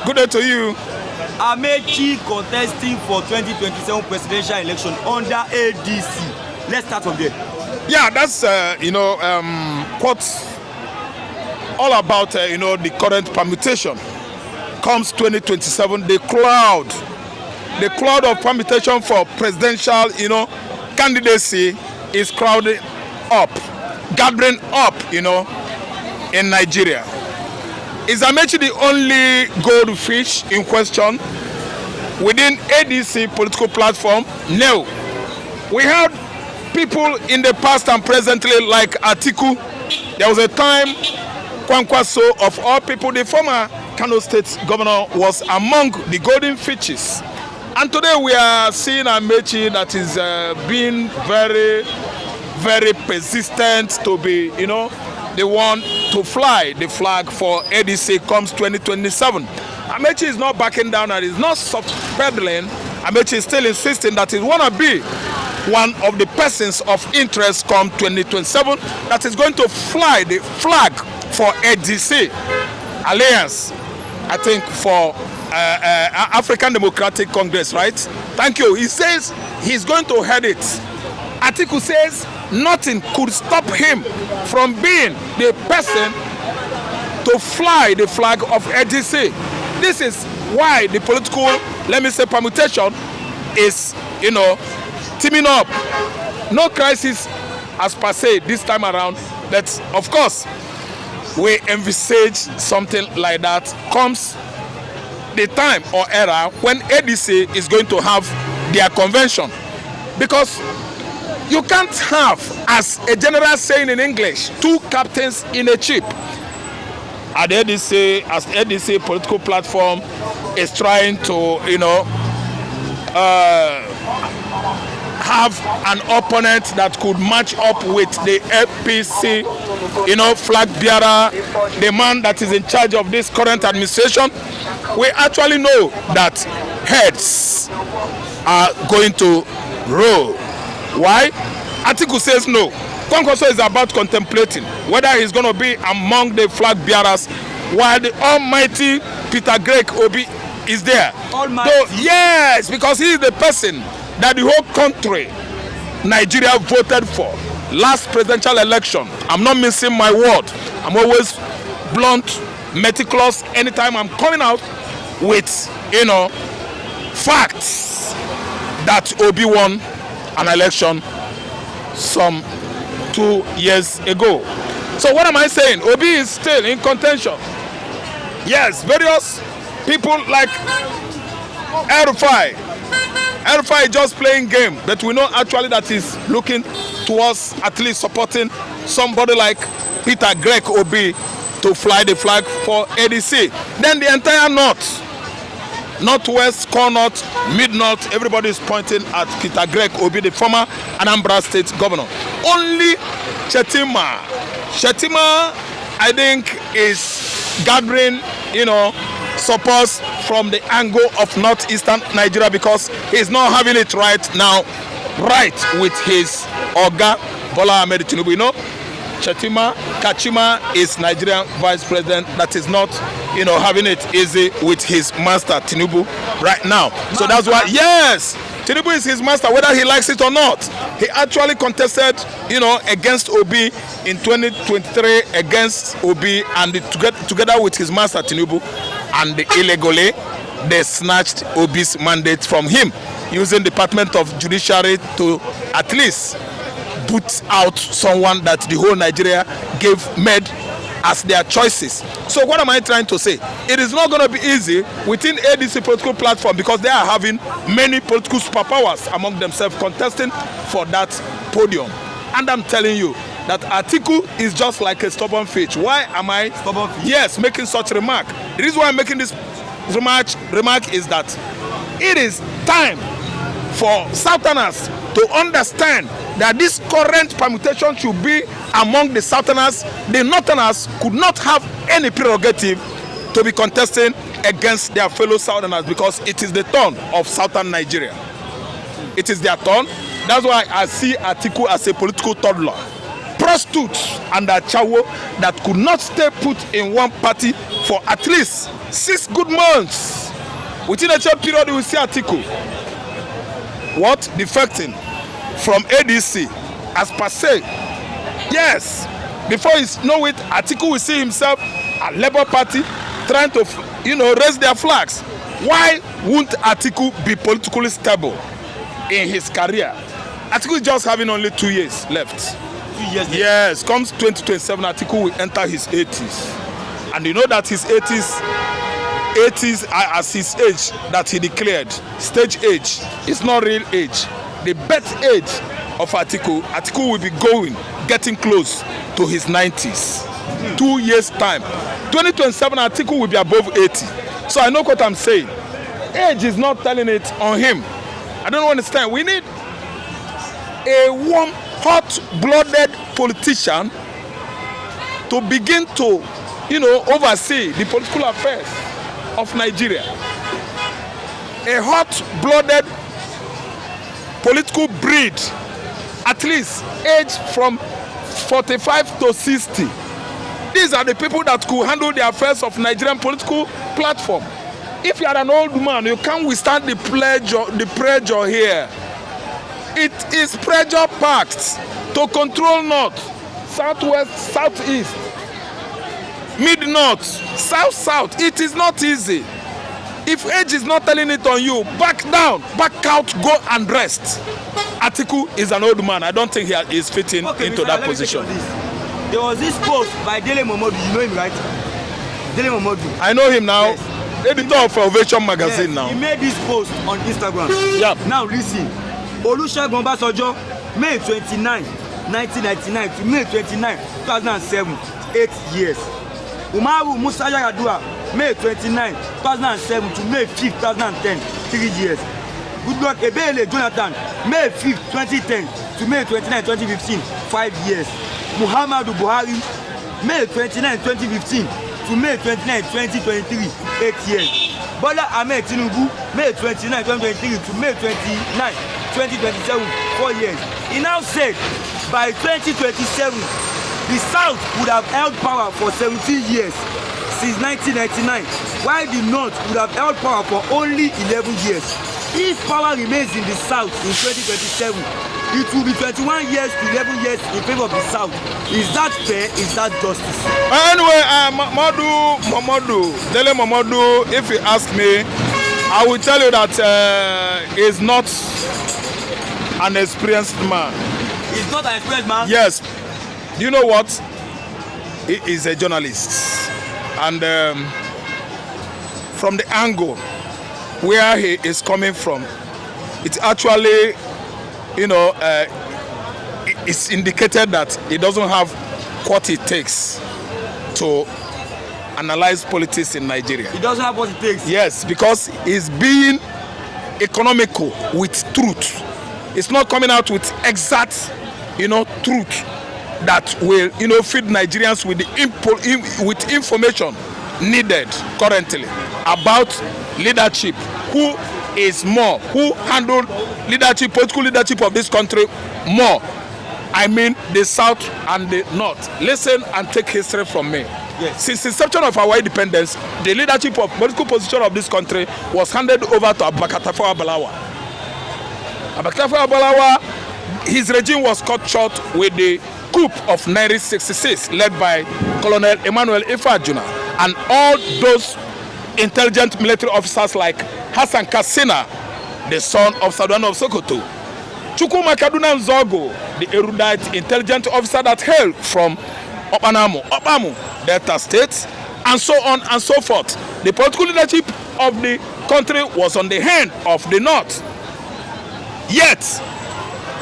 Good day to you. Amechi contesting for 2027 presidential election under ADC. Let's start from there. Yeah, that's what's all about. The current permutation. Comes 2027, the cloud of permutation for presidential, candidacy is crowding up, gathering up, in Nigeria. Is Amechi the only goldfish in question within ADC political platform? No. We have people in the past and presently like Atiku. There was a time Kwankwaso, of all people, the former Kano State governor, was among the golden fishes. And today we are seeing Amechi that is being very, very persistent to be, the one to fly the flag for ADC comes 2027. Amechi is not backing down and is not soft pedaling. Amechi is still insisting that he want to be one of the persons of interest come 2027 that is going to fly the flag for ADC Alliance, I think, for African Democratic Congress, right? Thank you. He says he's going to head it. Atiku says nothing could stop him from being the person to fly the flag of ADC. This is why the political, permutation is, teaming up. No crisis as per se this time around, but of course, we envisage something like that comes the time or era when ADC is going to have their convention. Because you can't have, as a general saying in English, two captains in a ship. As ADC political platform is trying to, have an opponent that could match up with the APC, flag bearer, the man that is in charge of this current administration. We actually know that heads are going to roll. Why? Atiku says no. Kwankwaso is about contemplating whether he's going to be among the flag bearers while the almighty Peter Greg Obi is there. Almighty. So, yes, because he is the person that the whole country, Nigeria, voted for last presidential election. I'm not missing my word. I'm always blunt, meticulous anytime I'm coming out with, facts that Obi won an election some 2 years ago. So what am I saying? Obi is still in contention. Yes, various people like Erufai just playing game, but we know actually that he's looking towards at least supporting somebody like Peter Greg Obi to fly the flag for ADC. Then the entire Northwest, core North, Mid-North, everybody is pointing at Peter Greg Obi, the former Anambra State governor. Only Shetima, I think, is gathering, supports from the angle of northeastern Nigeria because he's not having it right now, with his Oga Bola Ahmed Tinubu. Kachima is Nigerian vice president that is not, having it easy with his master Tinubu right now. So that's why, yes, Tinubu is his master, whether he likes it or not. He actually contested, against Obi in 2023 against Obi, and together with his master Tinubu, and illegally they snatched Obi's mandate from him using Department of Judiciary to at least put out someone that the whole Nigeria made as their choices. So what am I trying to say? It is not going to be easy within ADC political platform because they are having many political superpowers among themselves contesting for that podium. And I'm telling you that Atiku is just like a stubborn fish. Why am I stubborn fish? Yes, making such remark? The reason why I'm making this remark is that it is time for Southerners to understand that this current permutation should be among the Southerners. The Northerners could not have any prerogative to be contesting against their fellow Southerners because it is the turn of Southern Nigeria. It is their turn. That's why I see Atiku as a political toddler. prostitutes under Chawo that could not stay put in one party for at least 6 good months. Within a short period, we will see Atiku defecting from ADC as per se. Yes, before you know it, Atiku will see himself at Labour Party trying to, raise their flags. Why won't Atiku be politically stable in his career? Atiku is just having only 2 years left. 2 years left. Yes, comes 2027, Atiku will enter his 80s. And you know that his 80s as his age that he declared, stage age, is not real age. The birth age of Atiku will be getting close to his 90s. 2 years time. 2027, Atiku will be above 80. So I know what I'm saying. Age is not telling it on him. I don't understand. We need a warm, hot-blooded politician to begin to, oversee the political affairs of Nigeria. A hot-blooded political breed, at least age from 45 to 60. These are the people that could handle the affairs of Nigerian political platform. If you are an old man, you can't withstand the pressure here. It is pressure packed to control north, southwest, southeast, mid-north, south-south. It is not easy. If age is not telling it on you, back down, back out, go and rest. Atiku is an old man. I don't think he is fitting into that position. There was this post by Dele Momodu. You know him, right? Dele Momodu. I know him now. Editor of Ovation magazine now. He made this post on Instagram. Yeah. Now listen. Olusegun Obasanjo, May 29, 1999 to May 29, 2007, 8 years. Umaru Musa Yar'Adua, May 29, 2007 to May 5, 2010, 3 years. Goodluck Ebele Jonathan, May 5, 2010 to May 29, 2015, 5 years. Muhammadu Buhari, May 29, 2015 to May 29, 2023, 8 years. Bola Ahmed Tinubu, May 29, 2023 to May 29, 2027, 4 years. He now said by 2027, the South would have held power for 17 years since 1999, while the North would have held power for only 11 years. If power remains in the South in 2027, it will be 21 years to 11 years in favor of the South. Is that fair? Is that justice? Anyway, Dele Momodu, if you ask me, I will tell you that he's not an experienced man. He's not an experienced man? Yes. Do you know what? He is a journalist. And from the angle where he is coming from, it's actually, it's indicated that he doesn't have what it takes to analyze politics in Nigeria. He doesn't have what it takes? Yes, because he's being economical with truth. It's not coming out with exact, truth that will, feed Nigerians with with information needed currently about leadership. Who is more? Who handled leadership, political leadership of this country more? I mean the South and the North. Listen and take history from me. Yes. Since the inception of our independence, the leadership of political position of this country was handed over to Abubakar Tafawa Balewa. Abubakar Tafawa Balewa, his regime was cut short with the coup of 1966 led by Colonel Emmanuel Ifeajuna and all those intelligent military officers like Hassan Kassina, the son of Sadwan of Sokoto, Chukwuma Kaduna Nzogo, the erudite intelligent officer that hailed from Opamu, Delta State, and so on and so forth. The political leadership of the country was on the hand of the North. Yet,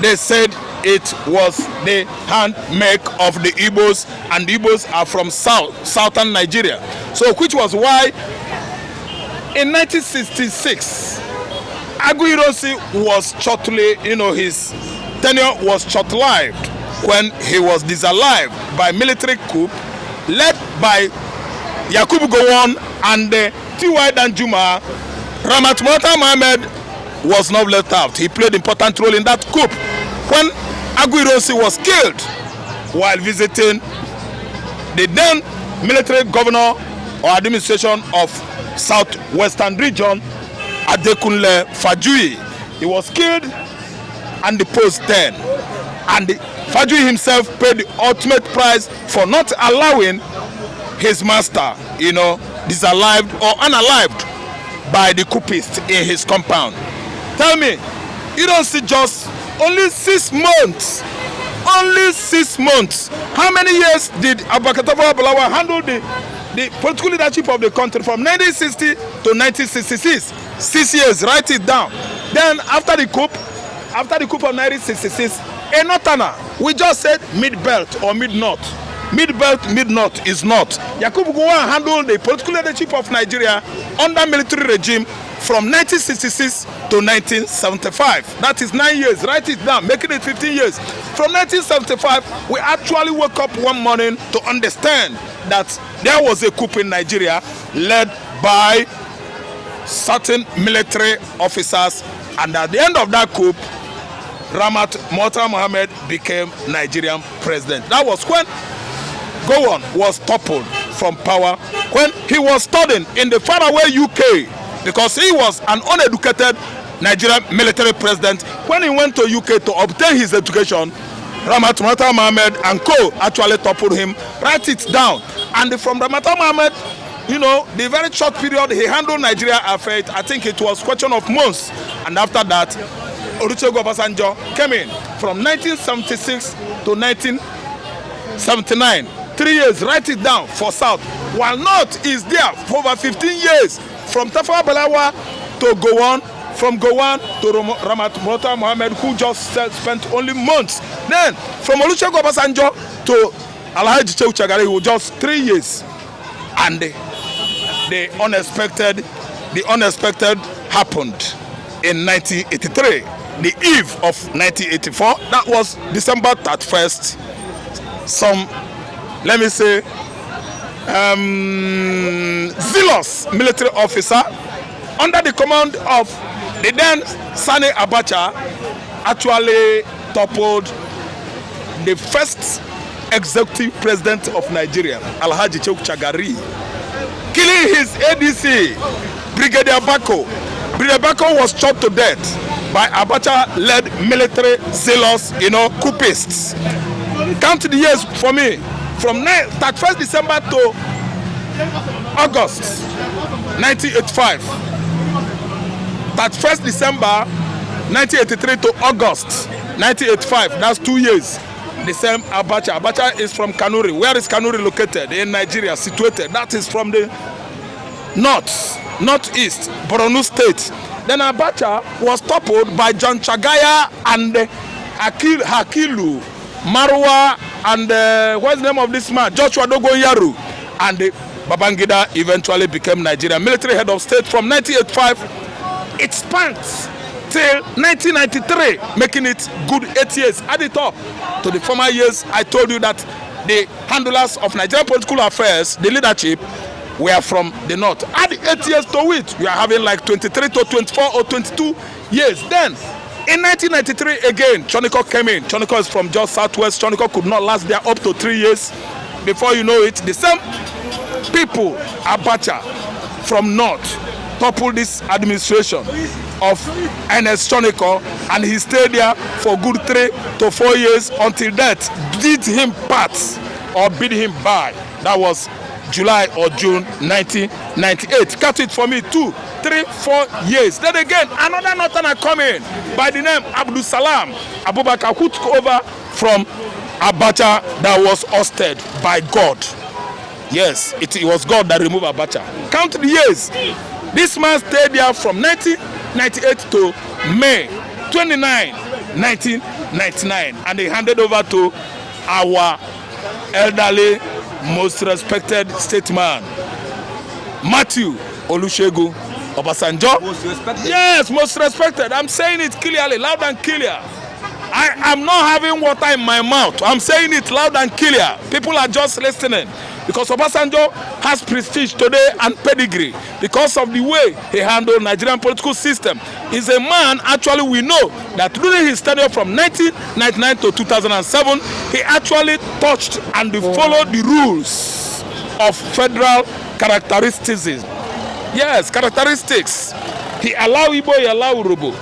they said it was the handmake of the Igbos, and the Igbos are from southern Nigeria. So, which was why in 1966, Aguiyi was shortly, his tenure was short-lived when he was disallowed by military coup led by Yakubu Gowon and T.Y. Danjuma. Ramat Mohammed was not left out. He played an important role in that coup. When Aguiyi was killed while visiting the then military governor or administration of southwestern region, Adekunle Fajuyi. He was killed and deposed then. And Fajuyi himself paid the ultimate price for not allowing his master, disallowed or unalived by the coupists in his compound. Tell me, you don't see just only 6 months. Only 6 months. How many years did Abubakar Tafawa Balewa handle the political leadership of the country from 1960 to 1966? 6 years, write it down. Then after the coup of 1966, a northerner, we just said mid-belt or mid-north. Mid-belt, mid-north is not. Yakubu Gowon handled the political leadership of Nigeria under military regime from 1966 to 1975. That is 9 years. Write it down, making it 15 years. From 1975, we actually woke up one morning to understand that there was a coup in Nigeria led by certain military officers, and at the end of that coup, Ramat Murtala Mohammed became Nigerian president. That was when Gowon was toppled from power, when he was studying in the faraway UK, because he was an uneducated Nigerian military president. When he went to UK to obtain his education, Ramat Murtala Mohammed and co actually toppled him. Write it down. And from Ramat Mohammed, the very short period he handled Nigeria affairs, I think it was a question of months. And after that, Olusegun Obasanjo came in from 1976 to 1979. 3 years, write it down, for South. While North is there for over 15 years, from Tafawa Balewa to Gowon, from Gowon to Ramat Murtala Mohammed, who just spent only months. Then from Olusegun Obasanjo to Alhaji Shehu Shagari, who just 3 years. And the unexpected happened in 1983, the eve of 1984. That was December 31st. Some, let me say, zealous military officer under the command of the then Sani Abacha actually toppled the first executive president of Nigeria, Alhaji Shehu Shagari, killing his ADC, Brigadier Bako. Brigadier Bako was shot to death by Abacha-led military zealous, coupists. Count the years for me, from 31st December to August 1985. 31st December 1983 to August 1985. That's 2 years. The same Abacha. Abacha is from Kanuri. Where is Kanuri located? In Nigeria, situated. That is from the northeast, Borno State. Then Abacha was toppled by John Chagaya and Hakilu, Marwa, and what's the name of this man? Joshua Dogoyaru. And Babangida eventually became Nigerian military head of state from 1985. It spans till 1993, making it good 8 years. Add it up to the former years. I told you that the handlers of Nigerian political affairs, the leadership, were from the north. Add 8 years to it, we are having like 23 to 24 or 22 years. Then, in 1993 again, Choniko came in. Choniko is from just southwest. Choniko could not last there up to 3 years. Before you know it, the same people, Abacha, from north, toppled this administration of NS Choniko, and he stayed there for good 3 to 4 years until death did him part or bid him bye. That was July or June 1998. Cut it for me 2, 3, 4 years. Then again, another northerner coming by the name Abdul Salam Abubakar, who took over from Abacha that was ousted by God. Yes, it was God that removed Abacha. Count the years. This man stayed there from 1998 to May 29, 1999, and they handed over to our elderly, most respected statesman, Matthew Olusegun Obasanjo. Most respected? Yes, most respected. I'm saying it clearly, loud and clear. I am not having water in my mouth. I'm saying it loud and clear. People are just listening. because Obasanjo has prestige today and pedigree because of the way he handled Nigerian political system. He's a man, actually, we know that during his tenure from 1999 to 2007, he actually touched and followed the rules of federal characteristics. Yes, characteristics. He allowed Igbo, he allowed Urobo.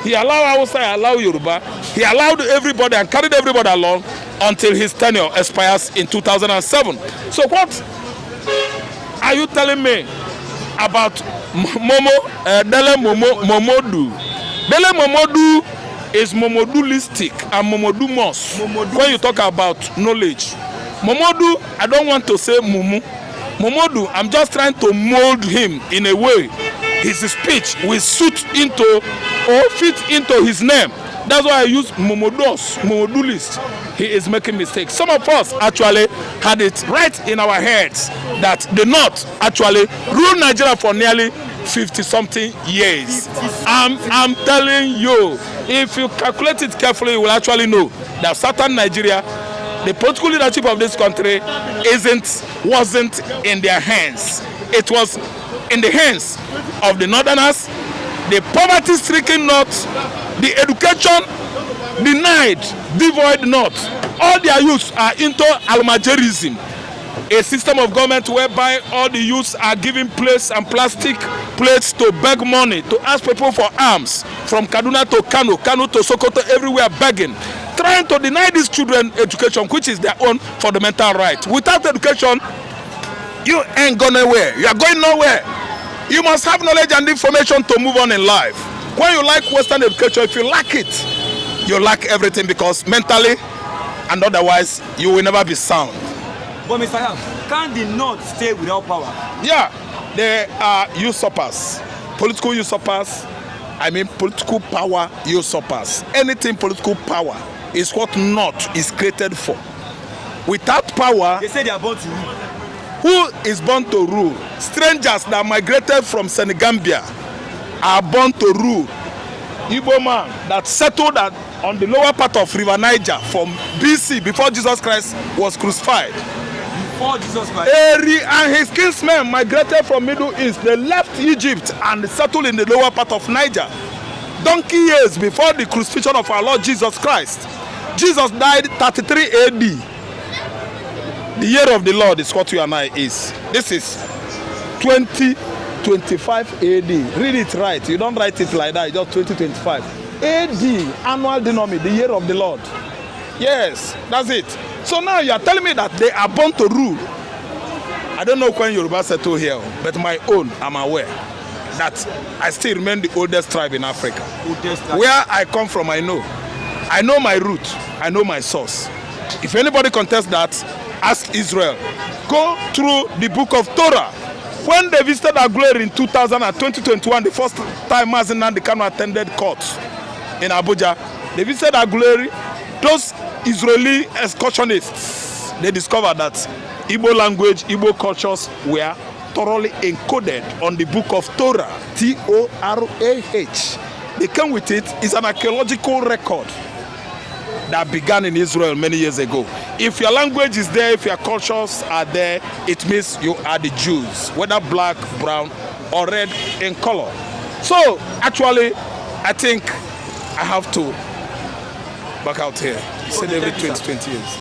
He allowed Hausa, he allowed Yoruba. He allowed everybody and carried everybody along until his tenure expires in 2007. So what are you telling me about Dele Momodu? Dele Momodu is Momodulistic and Momodumos. When you talk about knowledge, Momodu, I don't want to say Mumu. Momodu, I'm just trying to mold him in a way his speech will suit into or fit into his name. That's why I use Momodulist. He is making mistakes. Some of us actually had it right in our heads that the North actually ruled Nigeria for nearly 50-something years. I'm telling you, if you calculate it carefully, you will actually know that southern Nigeria, the political leadership of this country wasn't in their hands. It was in the hands of the Northerners, the poverty-stricken North, the education denied, devoid North. All their youths are into almajerism, a system of government whereby all the youths are given plates and plastic plates to beg money, to ask people for alms, from Kaduna to Kano, Kano to Sokoto, everywhere begging, trying to deny these children education, which is their own fundamental right. Without education, you ain't going nowhere. You are going nowhere. You must have knowledge and information to move on in life. When you like Western education, if you lack it, you lack everything, because mentally and otherwise you will never be sound. But Mr. Yam, can the North stay without power? Yeah, they are usurpers, political usurpers. I mean political power usurpers. Anything political power is what North is created for. Without power, they say they are born to rule. Who is born to rule? Strangers that migrated from Senegambia are born to rule. Igbo man that settled on the lower part of River Niger from BC, before Jesus Christ was crucified. Before Jesus Christ. Eri and his kinsmen migrated from Middle East. They left Egypt and settled in the lower part of Niger. Donkey years before the crucifixion of our Lord Jesus Christ. Jesus died 33 AD. The year of the Lord is what you and I is. This is 2025 AD. Read it right. You don't write it like that. It's just 2025 AD, annual denominator, the year of the Lord. Yes, that's it. So now you are telling me that they are born to rule. I don't know when Yoruba settle here, but my own, I'm aware that I still remain the oldest tribe in Africa. Where I come from, I know. I know my root. I know my source. If anybody contests that, ask Israel. Go through the book of Torah. When they visited Aguleri in 2000 and 2021, the first time Mazi Nnamdi Kanu attended court in Abuja, they visited Aguleri. Those Israeli excursionists, they discovered that Igbo language, Igbo cultures were thoroughly encoded on the book of Torah, T-O-R-A-H. They came with it. It's an archaeological record that began in Israel many years ago. If your language is there, if your cultures are there, it means you are the Jews, whether black, brown, or red in color. So, actually, I think I have to back out here. He said every 20 years.